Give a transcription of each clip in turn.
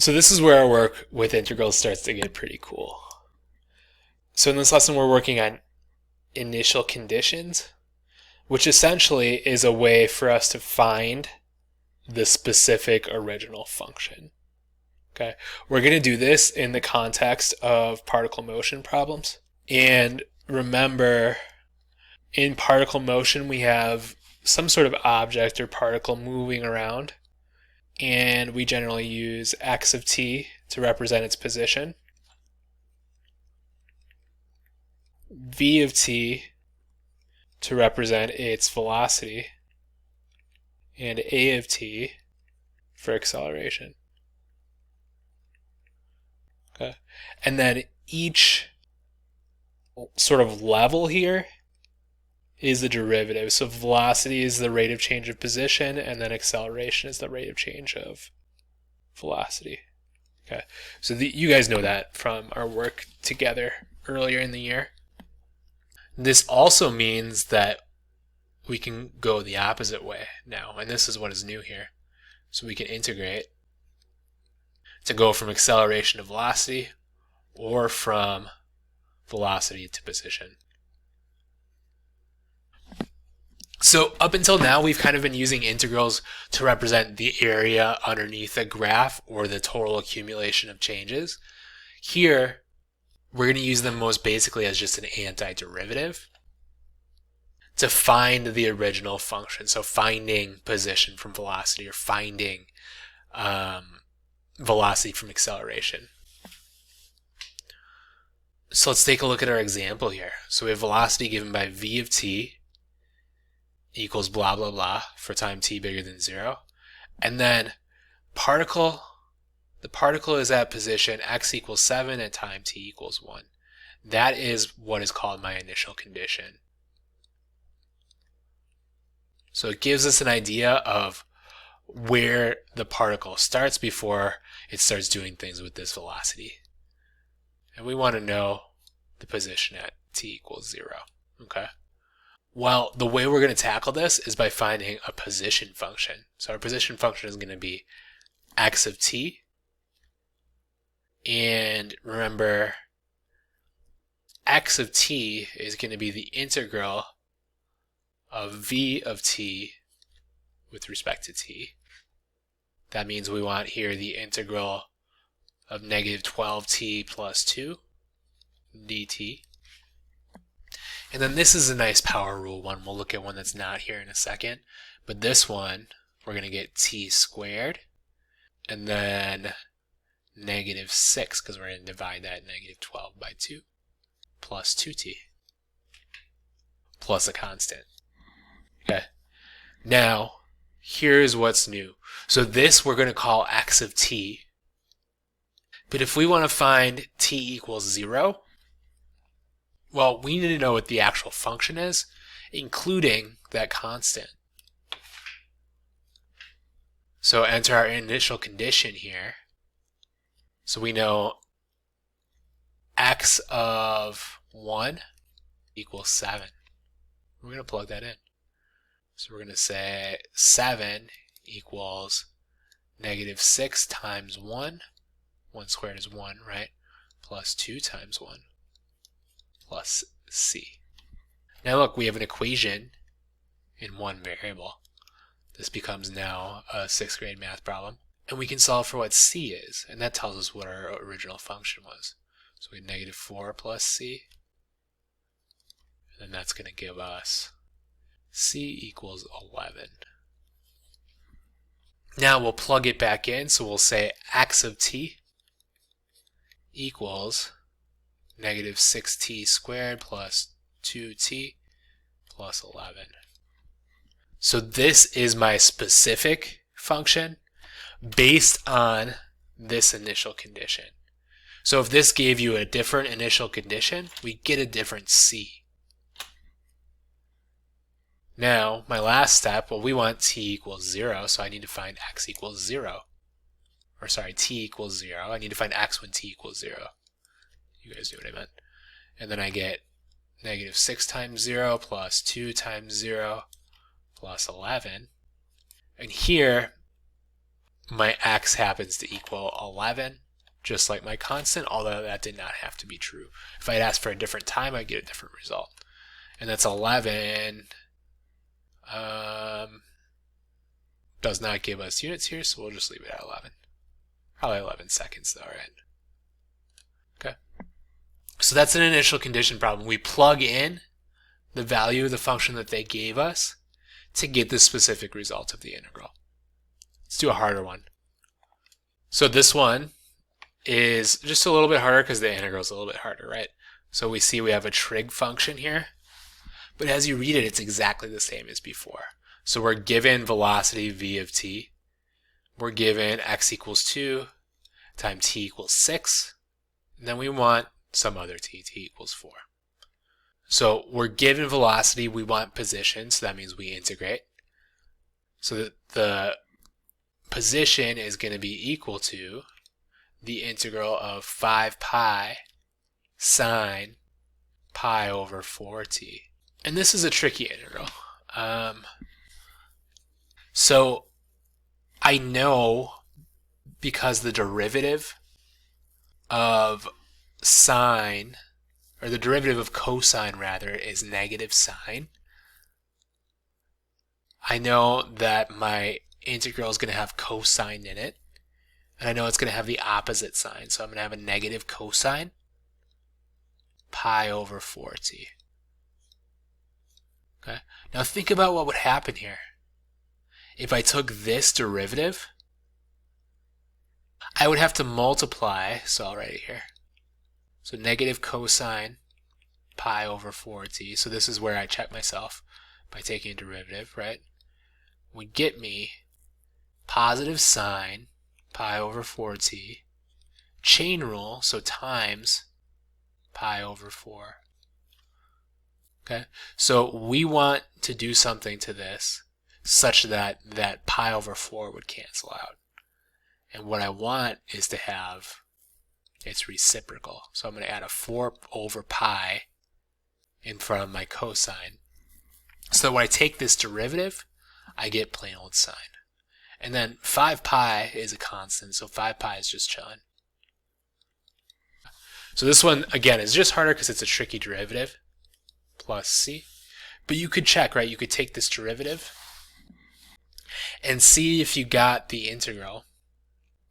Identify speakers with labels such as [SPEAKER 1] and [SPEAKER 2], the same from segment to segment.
[SPEAKER 1] So this is where our work with integrals starts to get pretty cool. So in this lesson, we're working on initial conditions, which essentially is a way for us to find the specific original function. Okay, we're going to do this in the context of particle motion problems. And remember, in particle motion, we have some sort of object or particle moving around, and we generally use x of t to represent its position, v of t to represent its velocity, and a of t for acceleration. Okay, and then each sort of level here is the derivative. So velocity is the rate of change of position, and then acceleration is the rate of change of velocity. Okay, so you guys know that from our work together earlier in the year. This also means that we can go the opposite way now, and this is what is new here. So we can integrate to go from acceleration to velocity, or from velocity to position. So up until now, we've kind of been using integrals to represent the area underneath a graph or the total accumulation of changes. Here, we're going to use them most basically as just an antiderivative to find the original function. So finding position from velocity, or finding velocity from acceleration. So let's take a look at our example here. So we have velocity given by v of t equals blah blah blah for time t bigger than 0, and then the particle is at position x equals 7 at time t equals 1. That is what is called my initial condition. So it gives us an idea of where the particle starts before it starts doing things with this velocity. And we want to know the position at t equals 0. Okay. Well, the way we're going to tackle this is by finding a position function. So our position function is going to be x of t. And remember, x of t is going to be the integral of v of t with respect to t. That means we want here the integral of negative 12t plus 2 dt. And then this is a nice power rule one. We'll look at one that's not here in a second. But this one, we're going to get t squared, and then negative 6, because we're going to divide that negative 12 by 2, plus 2t, plus a constant. Okay. Now, here's what's new. So this we're going to call x of t. But if we want to find t equals 0, well, we need to know what the actual function is, including that constant. So enter our initial condition here. So we know x of 1 equals 7. We're going to plug that in. So we're going to say 7 equals negative 6 times 1. 1 squared is 1, right? Plus 2 times 1 plus c. Now look, we have an equation in one variable. This becomes now a 6th grade math problem. And we can solve for what c is, and that tells us what our original function was. So we have negative 4 plus c, and then that's going to give us c equals 11. Now we'll plug it back in, so we'll say x of t equals negative 6t squared plus 2t plus 11. So this is my specific function based on this initial condition. So if this gave you a different initial condition, we get a different c. Now, my last step, well, we want t equals 0, so I need to find x equals 0. Or sorry, t equals 0. I need to find x when t equals 0. You guys knew what I meant. And then I get negative 6 times 0 plus 2 times 0 plus 11. And here, my x happens to equal 11, just like my constant, although that did not have to be true. If I'd asked for a different time, I'd get a different result. And that's 11 does not give us units here, so we'll just leave it at 11. Probably 11 seconds though, right? Okay. So that's an initial condition problem. We plug in the value of the function that they gave us to get the specific result of the integral. Let's do a harder one. So this one is just a little bit harder because the integral is a little bit harder, right? So we see we have a trig function here, but as you read it, it's exactly the same as before. So we're given velocity v of t. We're given x equals 2 times t equals 6. And then we want some other t equals 4. So we're given velocity, we want position, so that means we integrate. So the position is going to be equal to the integral of 5 pi sine pi over 4t. And this is a tricky integral. So I know because the derivative of sine, or the derivative of cosine rather, is negative sine. I know that my integral is going to have cosine in it, and I know it's going to have the opposite sign, so I'm going to have a negative cosine pi over 4t. Okay. Now think about what would happen here. If I took this derivative, I would have to multiply, so I'll write it here. So negative cosine pi over 4t. So this is where I check myself by taking a derivative, right? Would get me positive sine pi over 4t, chain rule, so times pi over 4. Okay, so we want to do something to this such that that pi over 4 would cancel out. And what I want is to have its reciprocal. So I'm going to add a 4 over pi in front of my cosine. So when I take this derivative, I get plain old sine. And then 5 pi is a constant, so 5 pi is just chilling. So this one, again, is just harder because it's a tricky derivative, plus c. But you could check, right? You could take this derivative and see if you got the integral.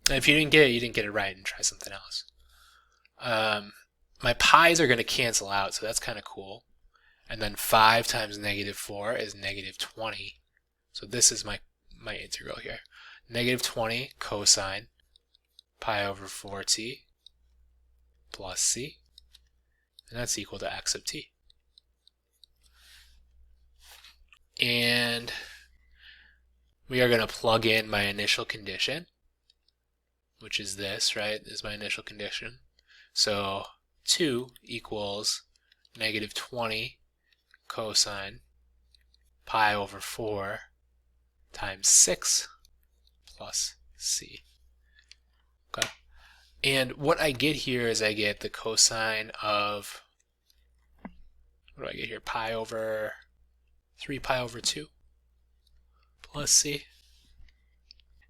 [SPEAKER 1] And if you didn't get it, you didn't get it right, and try something else. My pi's are going to cancel out, so that's kind of cool. And then 5 times negative 4 is negative 20. So this is my integral here. Negative 20 cosine pi over 4t plus c. And that's equal to x of t. And we are going to plug in my initial condition, which is this, right? This is my initial condition. So 2 equals negative 20 cosine pi over 4 times 6 plus c. Okay. And what I get here is I get the cosine of, what do I get here? Pi over 3 pi over 2 plus c.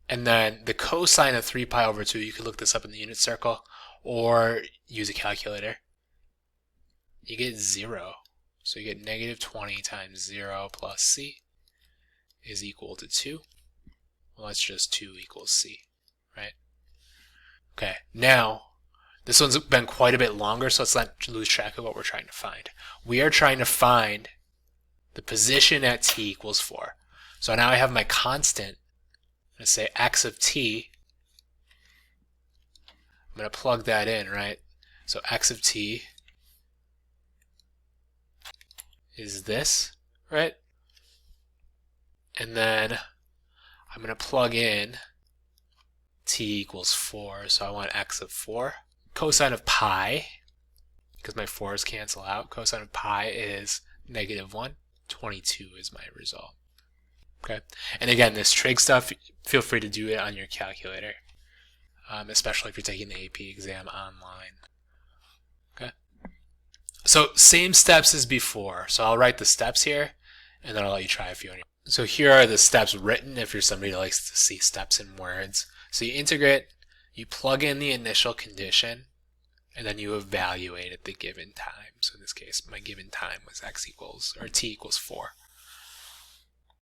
[SPEAKER 1] And then the cosine of 3 pi over 2, you could look this up in the unit circle or use a calculator. You get 0. So you get negative 20 times 0 plus c is equal to 2. Well, that's just 2 equals c, right? Okay, now, this one's been quite a bit longer, so let's not lose track of what we're trying to find. We are trying to find the position at t equals 4. So now I have my constant. I'm going to say x of t. I'm going to plug that in, right? So x of t is this, right? And then I'm going to plug in t equals 4, so I want x of 4. Cosine of pi, because my 4's cancel out, cosine of pi is negative 1. 22 is my result. Okay, and again, this trig stuff, feel free to do it on your calculator, especially if you're taking the AP exam online. Okay, so same steps as before. So I'll write the steps here, and then I'll let you try a few on your. So here are the steps written if you're somebody who likes to see steps in words. So you integrate, you plug in the initial condition, and then you evaluate at the given time. So in this case, my given time was x equals, or t equals 4.